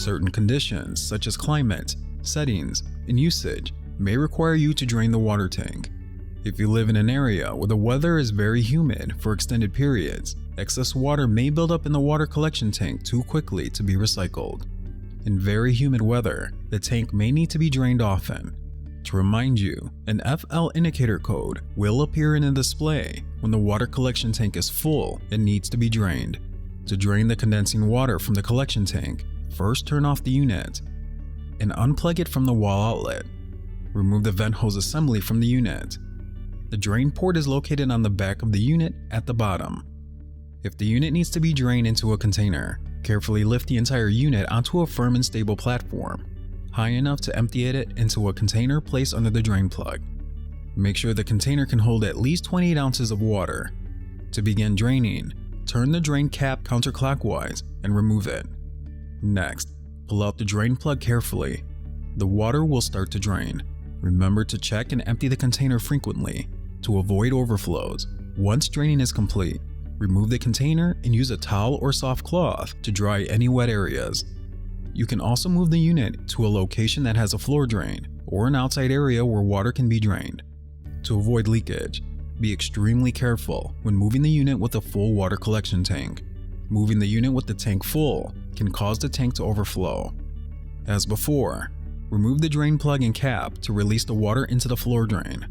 Certain conditions, such as climate, settings, and usage, may require you to drain the water tank. If you live in an area where the weather is very humid for extended periods, excess water may build up in the water collection tank too quickly to be recycled. In very humid weather, the tank may need to be drained often. To remind you, an FL indicator code will appear in the display when the water collection tank is full and needs to be drained. To drain the condensing water from the collection tank, first turn off the unit and unplug it from the wall outlet. Remove the vent hose assembly from the unit. The drain port is located on the back of the unit at the bottom. If the unit needs to be drained into a container, carefully lift the entire unit onto a firm and stable platform, high enough to empty it into a container placed under the drain plug. Make sure the container can hold at least 28 ounces of water. To begin draining, turn the drain cap counterclockwise and remove it. Next, pull out the drain plug carefully. The water will start to drain. Remember to check and empty the container frequently to avoid overflows. Once draining is complete, remove the container and use a towel or soft cloth to dry any wet areas. You can also move the unit to a location that has a floor drain or an outside area where water can be drained. To avoid leakage, be extremely careful when moving the unit with a full water collection tank. Moving the unit with the tank full can cause the tank to overflow. As before, remove the drain plug and cap to release the water into the floor drain.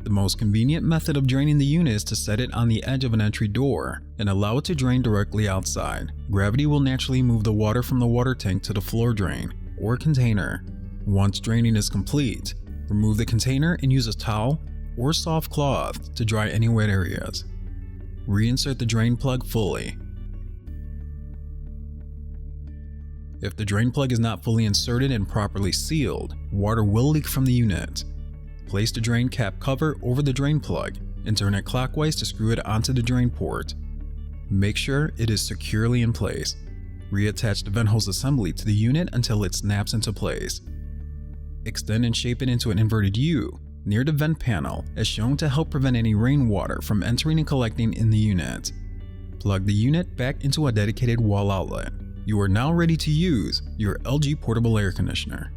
The most convenient method of draining the unit is to set it on the edge of an entry door and allow it to drain directly outside. Gravity will naturally move the water from the water tank to the floor drain or container. Once draining is complete, remove the container and use a towel or soft cloth to dry any wet areas. Reinsert the drain plug fully. If the drain plug is not fully inserted and properly sealed, water will leak from the unit. Place the drain cap cover over the drain plug and turn it clockwise to screw it onto the drain port. Make sure it is securely in place. Reattach the vent hose assembly to the unit until it snaps into place. Extend and shape it into an inverted U near the vent panel as shown to help prevent any rainwater from entering and collecting in the unit. Plug the unit back into a dedicated wall outlet. You are now ready to use your LG portable air conditioner.